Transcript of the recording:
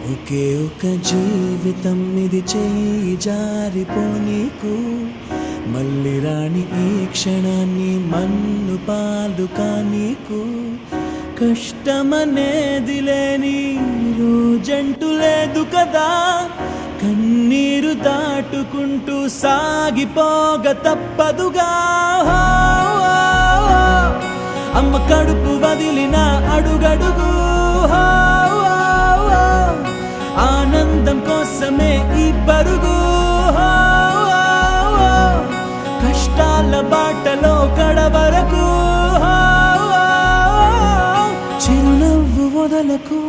ఒకే ఒక జీవితం ఇది చేయి జారిపోనీకు మళ్ళీ రాని ఈ క్షణాన్ని మన్ను పాలు కానీకు కష్టమనేది లేని రోజంటూ లేదు కదా కన్నీరు దాటుకుంటూ సాగిపోగ తప్పదుగా అమ్మ కడుపు వదిలిన అడుగడుగు ఆనందం కోసమే ఈ పరుగు కష్టాల బాటలో కడవరకు చిరునవ్వు వదలకు